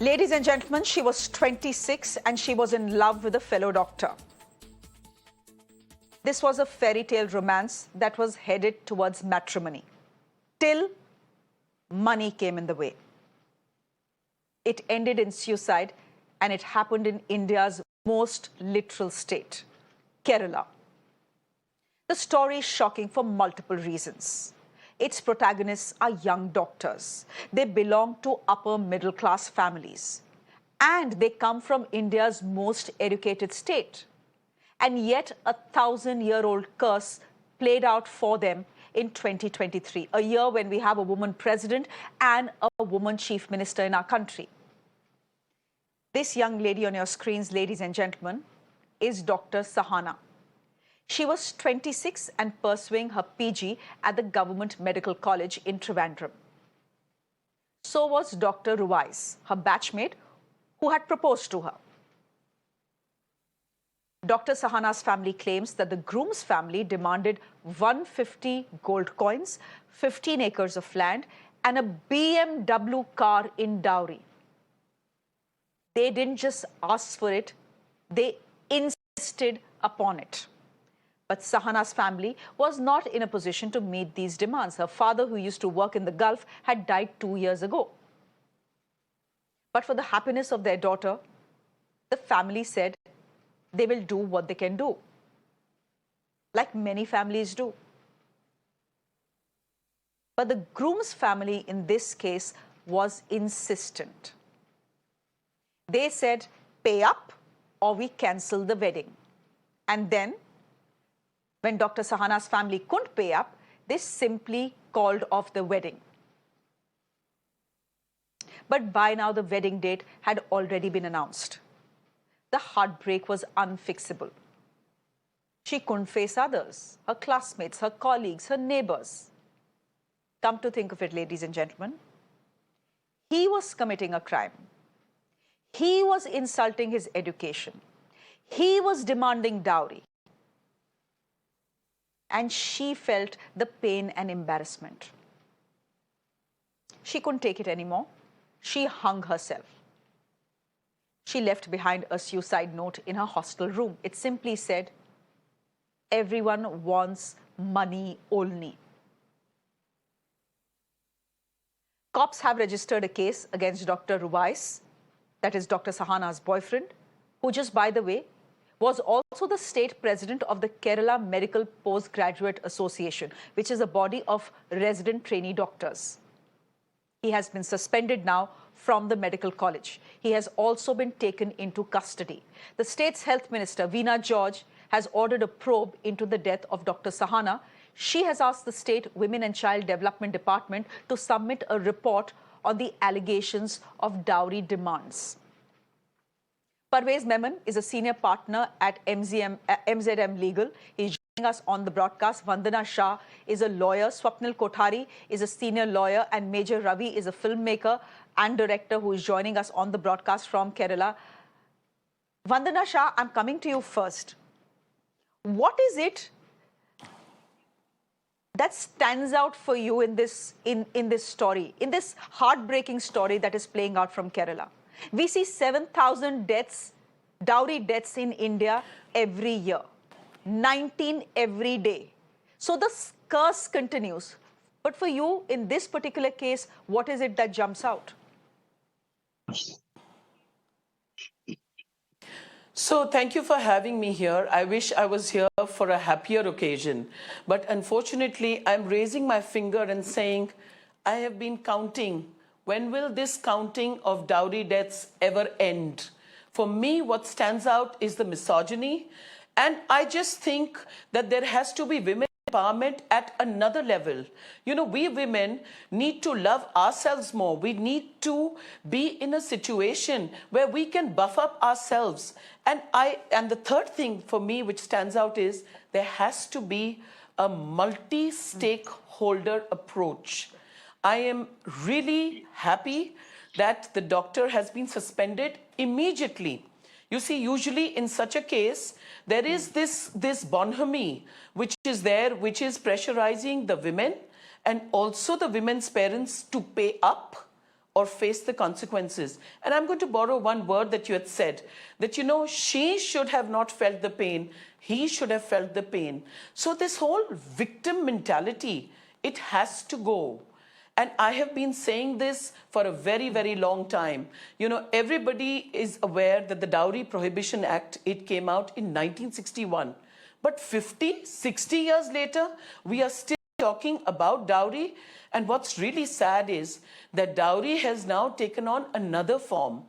Ladies and gentlemen, she was 26 and she was in love with a fellow doctor. This was a fairy tale romance that was headed towards matrimony, till money came in the way. It ended in suicide, and it happened in India's most literal state, Kerala. The story is shocking for multiple reasons. Its protagonists are young doctors. They belong to upper middle class families. And they come from India's most educated state. And yet a 1,000-year-old curse played out for them in 2023, a year when we have a woman president and a woman chief minister in our country. This young lady on your screens, ladies and gentlemen, is Dr. Sahana. She was 26 and pursuing her PG at the Government Medical College in Trivandrum. So was Dr. Ruwais, her batchmate, who had proposed to her. Dr. Sahana's family claims that the groom's family demanded 150 gold coins, 15 acres of land, and a BMW car in dowry. They didn't just ask for it, they insisted upon it. But Sahana's family was not in a position to meet these demands. Her father, who used to work in the Gulf, had died 2 years ago. But for the happiness of their daughter, the family said they will do what they can do, like many families do. But the groom's family in this case was insistent. They said, pay up or we cancel the wedding. And then, when Dr. Sahana's family couldn't pay up, they simply called off the wedding. But by now, the wedding date had already been announced. The heartbreak was unfixable. She couldn't face others, her classmates, her colleagues, her neighbors. Come to think of it, ladies and gentlemen, he was committing a crime. He was insulting his education. He was demanding dowry. And she felt the pain and embarrassment. She couldn't take it anymore. She hung herself. She left behind a suicide note in her hostel room. It simply said, everyone wants money only. Cops have registered a case against Dr. Ruwais, that is Dr. Sahana's boyfriend, who just, by the way, was also the state president of the Kerala Medical Postgraduate Association, which is a body of resident trainee doctors. He has been suspended now from the medical college. He has also been taken into custody. The state's health minister, Veena George, has ordered a probe into the death of Dr. Sahana. She has asked the state Women and Child Development Department to submit a report on the allegations of dowry demands. Parvez Memon is a senior partner at MZM Legal. He's joining us on the broadcast. Vandana Shah is a lawyer. Swapnil Kothari is a senior lawyer. And Major Ravi is a filmmaker and director who is joining us on the broadcast from Kerala. Vandana Shah, I'm coming to you first. What is it that stands out for you in this story, in this heartbreaking story that is playing out from Kerala? We see 7,000 deaths, dowry deaths in India every year, 19 every day. So the curse continues. But for you, in this particular case, what is it that jumps out? So thank you for having me here. I wish I was here for a happier occasion. But unfortunately, I'm raising my finger and saying, I have been counting. When will this counting of dowry deaths ever end? For me, what stands out is the misogyny. And I just think that there has to be women empowerment at another level. You know, we women need to love ourselves more. We need to be in a situation where we can buff up ourselves. And the third thing for me which stands out is there has to be a multi-stakeholder approach. I am really happy that the doctor has been suspended immediately. You see, usually in such a case, there is this bonhomie which is there, which is pressurizing the women and also the women's parents to pay up or face the consequences. And I'm going to borrow one word that you had said, that, she should have not felt the pain, he should have felt the pain. So this whole victim mentality, it has to go. And I have been saying this for a very, very long time. Everybody is aware that the Dowry Prohibition Act, it came out in 1961. But 50, 60 years later, we are still talking about dowry. And what's really sad is that dowry has now taken on another form.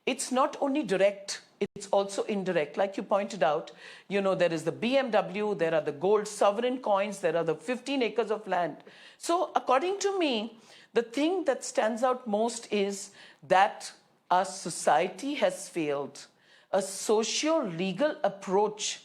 It's not only direct, it's also indirect. Like you pointed out, there is the BMW, there are the gold sovereign coins, there are the 15 acres of land. So according to me, the thing that stands out most is that our society has failed. A socio-legal approach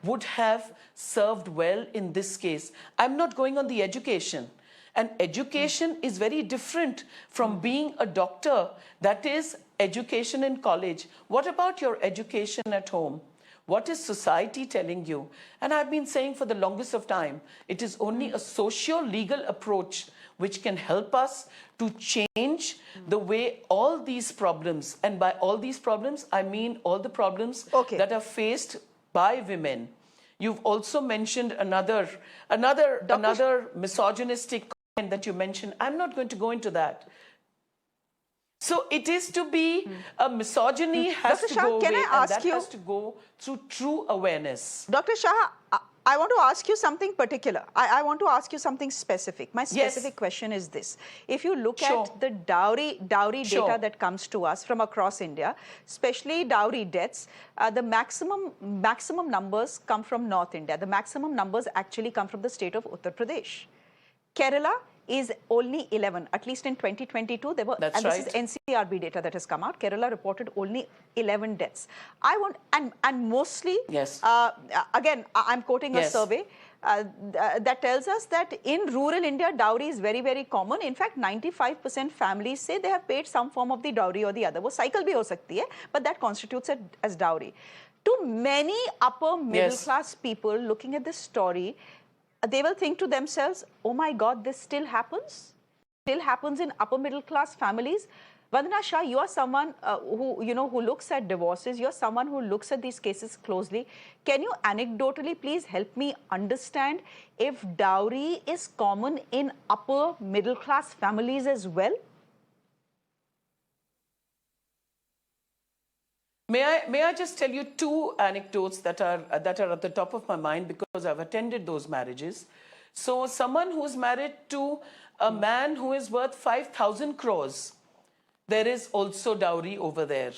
would have served well in this case. I'm not going on the education. And education is very different from being a doctor. That is education in college. What about your education at home? What is society telling you? And I've been saying for the longest of time, it is only a socio-legal approach which can help us to change the way all these problems, and by all these problems, I mean all the problems that are faced by women. You've also mentioned another misogynistic comment that you mentioned. I'm not going to go into that. So it is to be a misogyny has Dr. to Shah, go away, can I ask and that you, has to go through true awareness. Dr. Shah, I want to ask you something particular. I want to ask you something specific. My specific question is this. If you look at the dowry data that comes to us from across India, especially dowry deaths, the maximum numbers come from North India. The maximum numbers actually come from the state of Uttar Pradesh. Kerala is only 11. At least in 2022, there were, That's and right. this is NCRB data that has come out. Kerala reported only 11 deaths. I want, and mostly, again, I'm quoting a survey that tells us that in rural India, dowry is very, very common. In fact, 95% families say they have paid some form of the dowry or the other. वो cycle भी हो सकती है, but that constitutes it as dowry. To many upper middle class people looking at this story, they will think to themselves, oh my God, this still happens? Still happens in upper middle class families? Vandana Shah, you are someone who looks at divorces. You're someone who looks at these cases closely. Can you anecdotally please help me understand if dowry is common in upper middle class families as well? May I just tell you two anecdotes that are at the top of my mind because I've attended those marriages. So someone who's married to a man who is worth 5,000 crores, there is also dowry over there.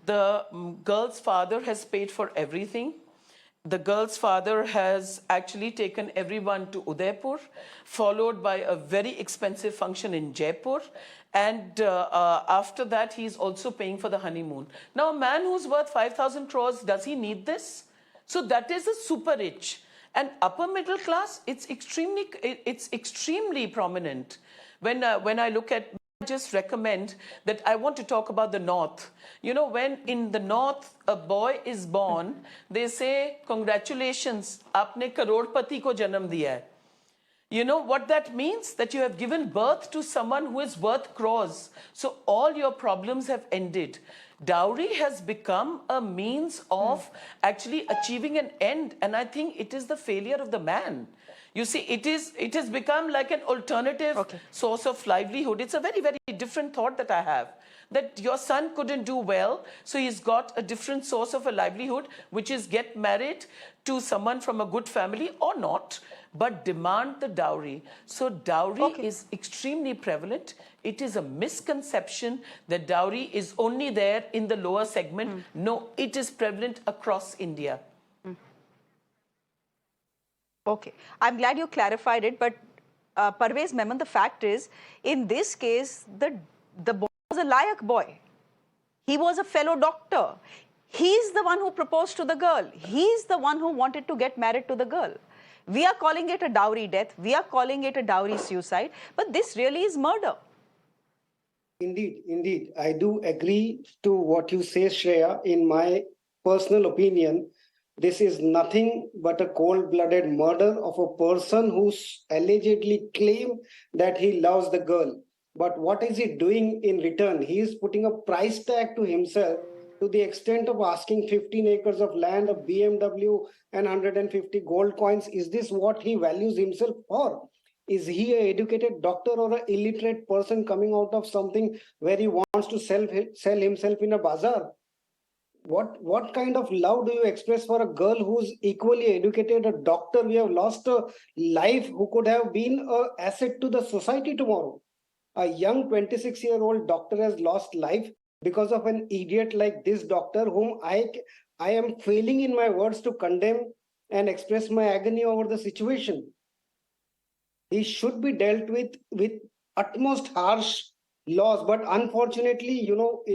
The girl's father has paid for everything. The girl's father has actually taken everyone to Udaipur, followed by a very expensive function in Jaipur. And after that, he's also paying for the honeymoon. Now, a man who's worth 5,000 crores, does he need this? So that is a super rich. And upper middle class, it's extremely prominent. When I look at, I just recommend that I want to talk about the North. When in the North a boy is born, they say, congratulations, aapne crorepati ko janam diya hai. You know what that means? That you have given birth to someone who is worth crores. So all your problems have ended. Dowry has become a means of actually achieving an end. And I think it is the failure of the man. You see, it has become like an alternative source of livelihood. It's a very, very different thought that I have. That your son couldn't do well, so he's got a different source of a livelihood, which is get married to someone from a good family or not, but demand the dowry. So dowry is extremely prevalent. It is a misconception that dowry is only there in the lower segment. No, it is prevalent across India. Okay, I'm glad you clarified it, but Parvez Memon, the fact is, in this case, the boy was a layak boy. He was a fellow doctor. He's the one who proposed to the girl. He's the one who wanted to get married to the girl. We are calling it a dowry death. We are calling it a dowry suicide, but this really is murder. Indeed. I do agree to what you say, Shreya. In my personal opinion, this is nothing but a cold-blooded murder of a person who's allegedly claimed that he loves the girl. But what is he doing in return? He is putting a price tag to himself to the extent of asking 15 acres of land, a BMW, and 150 gold coins. Is this what he values himself for? Is he an educated doctor or an illiterate person coming out of something where he wants to sell himself in a bazaar? What kind of love do you express for a girl who's equally educated, a doctor? We have lost a life who could have been an asset to the society tomorrow. A young 26-year-old doctor has lost life because of an idiot like this doctor, whom I am failing in my words to condemn and express my agony over the situation. He should be dealt with utmost harsh laws, but unfortunately,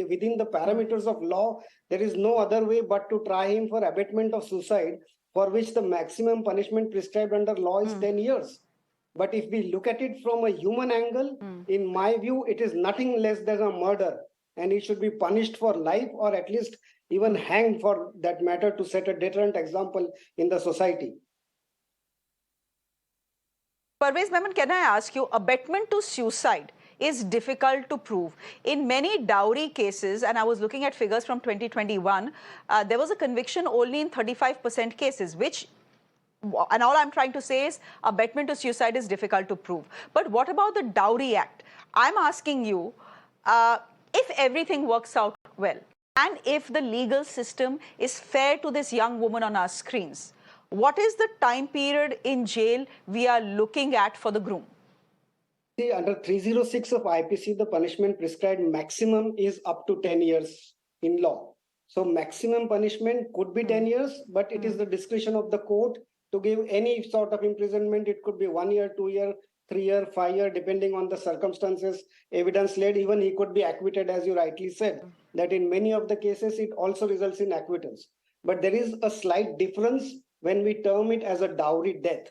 within the parameters of law, there is no other way but to try him for abatement of suicide, for which the maximum punishment prescribed under law is 10 years. But if we look at it from a human angle, in my view, it is nothing less than a murder, and he should be punished for life, or at least even hanged for that matter, to set a deterrent example in the society. Parvez Memon, can I ask you, abetment to suicide is difficult to prove. In many dowry cases, and I was looking at figures from 2021, there was a conviction only in 35% cases, which, and all I'm trying to say is abetment to suicide is difficult to prove. But what about the Dowry Act? I'm asking you, if everything works out well, and if the legal system is fair to this young woman on our screens, what is the time period in jail we are looking at for the groom? See, under 306 of IPC, the punishment prescribed maximum is up to 10 years in law. So maximum punishment could be 10 years, but it is the discretion of the court to give any sort of imprisonment. It could be 1 year, 2 year, 3 year, 5 year, depending on the circumstances, evidence led. Even he could be acquitted, as you rightly said, that in many of the cases, it also results in acquittals. But there is a slight difference when we term it as a dowry death.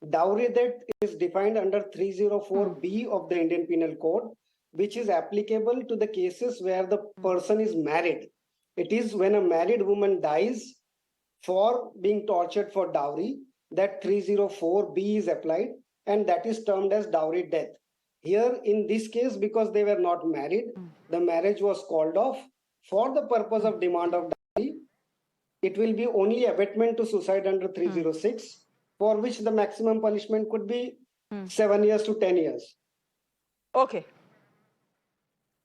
Dowry death is defined under 304B of the Indian Penal Code, which is applicable to the cases where the person is married. It is when a married woman dies for being tortured for dowry that 304B is applied, and that is termed as dowry death. Here, in this case, because they were not married, the marriage was called off for the purpose of demand of dowry. It will be only abatement to suicide under 306, for which the maximum punishment could be 7 years to 10 years. Okay.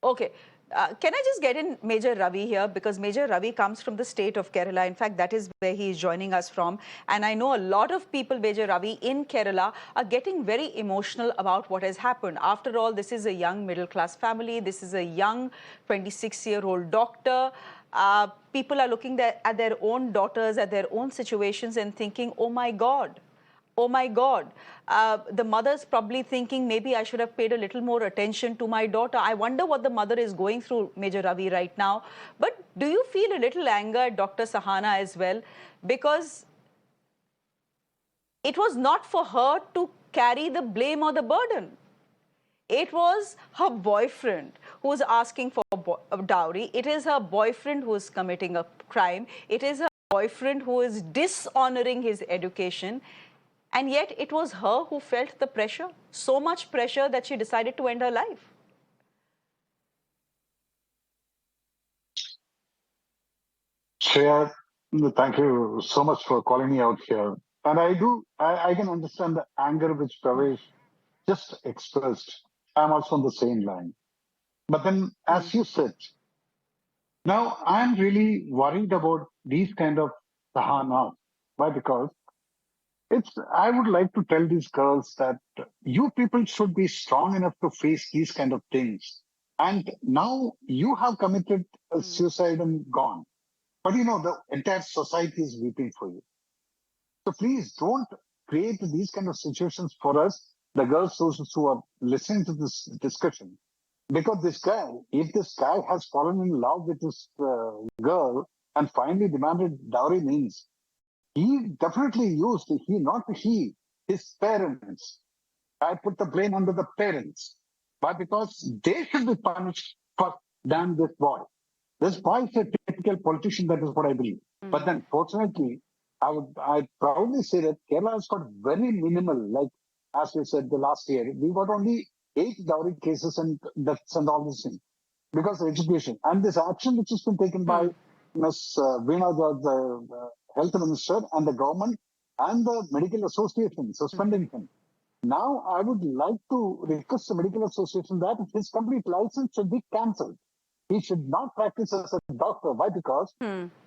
Okay. Can I just get in Major Ravi here, because Major Ravi comes from the state of Kerala. In fact, that is where he is joining us from. And I know a lot of people, Major Ravi, in Kerala are getting very emotional about what has happened. After all, this is a young middle-class family. This is a young 26-year-old doctor. People are looking at their own daughters, at their own situations and thinking, oh my God. Oh my God, the mother's probably thinking, maybe I should have paid a little more attention to my daughter. I wonder what the mother is going through, Major Ravi, right now. But do you feel a little anger at Dr. Sahana as well? Because it was not for her to carry the blame or the burden. It was her boyfriend who was asking for a dowry. It is her boyfriend who is committing a crime. It is her boyfriend who is dishonoring his education. And yet it was her who felt the pressure, so much pressure that she decided to end her life. Shreya, thank you so much for calling me out here. And I can understand the anger which Pravesh just expressed. I'm also on the same line. But then, as you said, now I'm really worried about these kind of Sahana. Why? Because I would like to tell these girls that you people should be strong enough to face these kind of things. And now you have committed a suicide and gone. But the entire society is weeping for you. So please don't create these kind of situations for us, the girls who are listening to this discussion. Because if this guy has fallen in love with this girl and finally demanded dowry, means he definitely used, his parents. I put the blame under the parents. Why? Because they should be punished for than this boy. This boy is a typical politician, that is what I believe. But then fortunately, I proudly say that Kerala has got very minimal, like as we said the last year, we got only 8 dowry cases and deaths and all this thing because of education. And this action which has been taken by Ms. Veena, the health minister and the government and the medical association suspending him. Now, I would like to request the medical association that his complete license should be cancelled. He should not practice as a doctor. Why? Because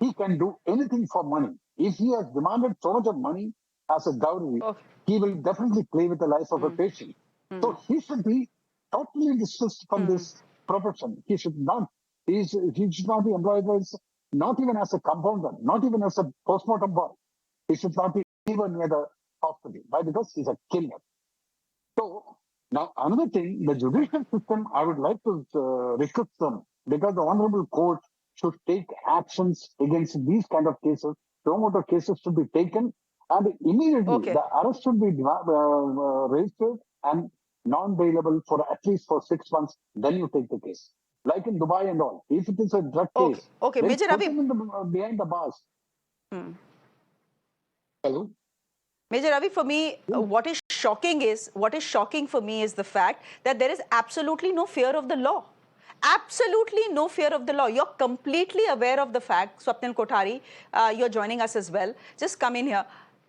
he can do anything for money. If he has demanded so much of money as a dowry, he will definitely play with the life of a patient. So he should be totally dismissed from this profession. He should not. He should not be employed as, not even as a compounder, not even as a postmortem boy. He should not be even near the hospital. Why? Because he's a killer. So now another thing, the judicial system, I would like to request them, because the honorable court should take actions against these kind of cases. Promoter cases should be taken, and immediately the arrest should be registered and non-bailable for at least for 6 months. Then you take the case, like in Dubai and all. If it is a drug case, okay, then Major put Ravi, him in behind the bars. Hello. Major Ravi, for me, what is shocking for me is the fact that there is absolutely no fear of the law. Absolutely no fear of the law. You're completely aware of the fact, Swapnil Kothari, you're joining us as well. Just come in here.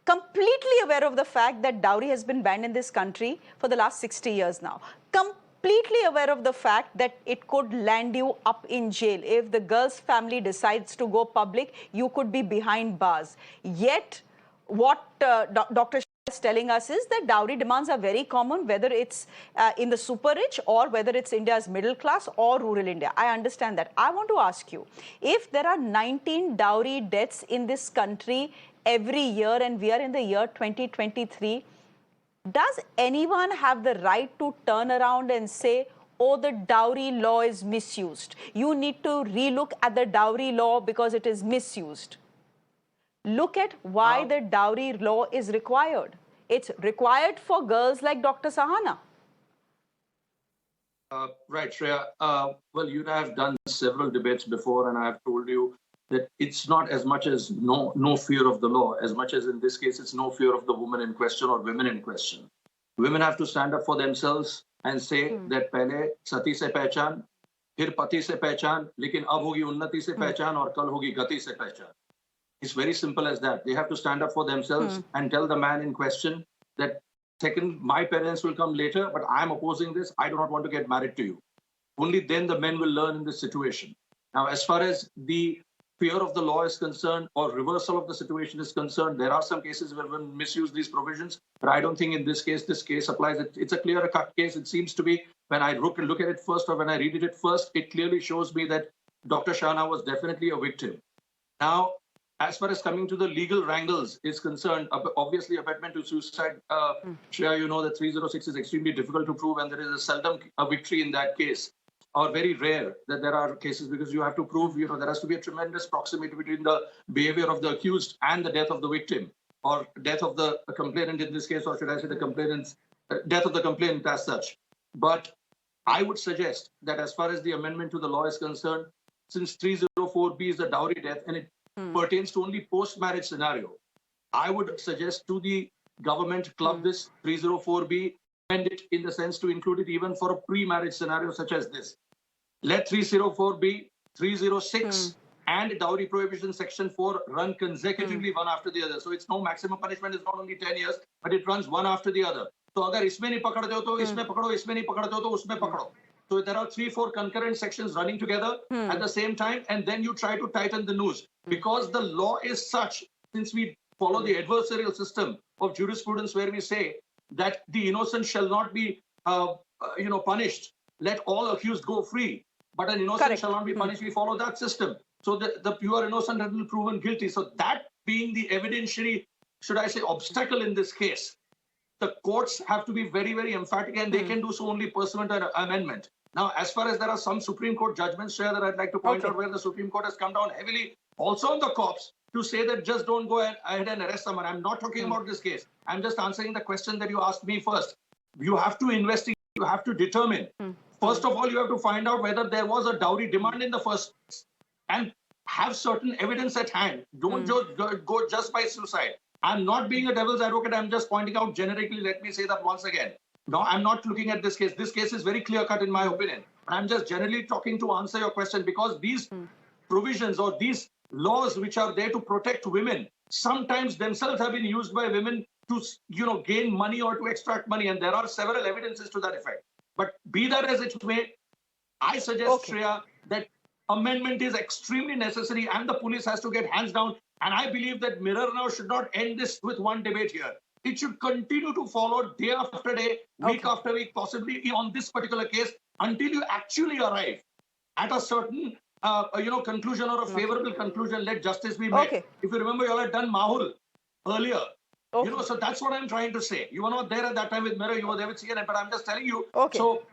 Completely aware of the fact that dowry has been banned in this country for the last 60 years now. Completely aware of the fact that it could land you up in jail. If the girl's family decides to go public, you could be behind bars. Yet, what Dr. is telling us is that dowry demands are very common, whether it's in the super rich or whether it's India's middle class or rural India. I understand that. I want to ask you, if there are 19 dowry deaths in this country every year and we are in the year 2023, does anyone have the right to turn around and say, oh, the dowry law is misused? You need to relook at the dowry law because it is misused. Look at why the dowry law is required. It's required for girls like Dr. Sahana. Right, Shreya. Well, you have done several debates before, and I have told you that it's not as much as no fear of the law, as much as in this case, it's no fear of the woman in question or women in question. Women have to stand up for themselves and say that pehle sati se pehchan, phir pati se pehchan, lekin ab hogi unnati se pehchan aur kal hogi gati se pehchan. It's very simple as that. They have to stand up for themselves and tell the man in question that, second, my parents will come later, but I'm opposing this. I do not want to get married to you. Only then the men will learn in this situation. Now, as far as the fear of the law is concerned or reversal of the situation is concerned, there are some cases where women misuse these provisions, but I don't think in this case applies. It's a clear-cut case. It seems to be, when I look at it first or when I read it first, it clearly shows me that Dr. Sahana was definitely a victim. Now, as far as coming to the legal wrangles is concerned, obviously abetment to suicide, Shreya, you know that 306 is extremely difficult to prove, and there is a seldom a victory in that case, or very rare that there are cases, because you have to prove, there has to be a tremendous proximity between the behavior of the accused and the death of the victim, or death of the complainant in this case, or should I say the complainant's death of the complainant as such. But I would suggest that as far as the amendment to the law is concerned, since 304B is the dowry death and it pertains to only post-marriage scenario, I would suggest to the government club this 304B, amend it in the sense to include it even for a pre-marriage scenario such as this. Let 304B, 306 and dowry prohibition section 4 run consecutively one after the other. So it's no maximum punishment, it's not only 10 years, but it runs one after the other. So agar isme nahi pakadte ho to isme pakado, isme nahi pakadte ho to usme pakado. So there are 3-4 concurrent sections running together at the same time, and then you try to tighten the noose. Because the law is such, since we follow the adversarial system of jurisprudence where we say that the innocent shall not be punished, let all accused go free, but an innocent shall not be punished. We follow that system. So the pure innocent has been proven guilty. So that being the evidentiary, should I say, obstacle in this case, the courts have to be very, very emphatic, and they can do so only pursuant to an amendment. Now, as far as there are some Supreme Court judgments, Shreya, that I'd like to point out where the Supreme Court has come down heavily also on the cops to say that just don't go ahead and arrest someone. I'm not talking about this case. I'm just answering the question that you asked me first. You have to investigate. You have to determine. First of all, you have to find out whether there was a dowry demand in the first place and have certain evidence at hand. Don't go just by suicide. I'm not being a devil's advocate. I'm just pointing out generically. Let me say that once again. No, I'm not looking at this case. This case is very clear-cut in my opinion. I'm just generally talking to answer your question, because these provisions or these laws which are there to protect women sometimes themselves have been used by women to, gain money or to extract money. And there are several evidences to that effect. But be that as it may, I suggest, Shreya, that amendment is extremely necessary and the police has to get hands down. And I believe that Mirror Now should not end this with one debate here. It should continue to follow day after day, week after week, possibly on this particular case, until you actually arrive at a certain, conclusion or a favorable conclusion. Let justice be made. If you remember, you all had done Mahul earlier. So that's what I'm trying to say. You were not there at that time with Mirror, you were there with CNN, but I'm just telling you. So,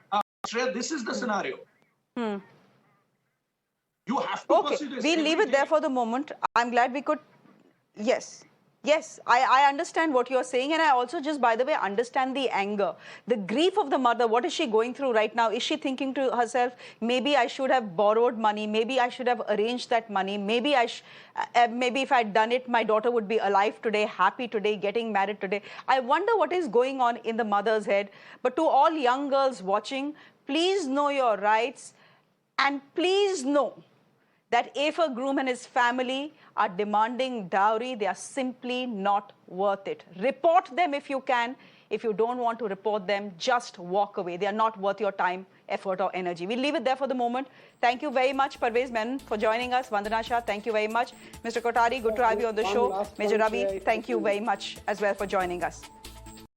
Shreya, this is the scenario. You have to pursue this. We'll leave it there for the moment. I'm glad we could. Yes, I understand what you're saying, and I also just, by the way, understand the anger, the grief of the mother. What is she going through right now? Is she thinking to herself, maybe I should have borrowed money, maybe I should have arranged that money, maybe maybe if I'd done it, my daughter would be alive today, happy today, getting married today. I wonder what is going on in the mother's head. But to all young girls watching, please know your rights, and please know that if a groom and his family are demanding dowry, they are simply not worth it. Report them if you can. If you don't want to report them, just walk away. They are not worth your time, effort or energy. We'll leave it there for the moment. Thank you very much, Parvez Memon, for joining us. Vandana Shah, thank you very much. Mr. Kothari, good to have you on the show. Major Ravi, thank you very much as well for joining us.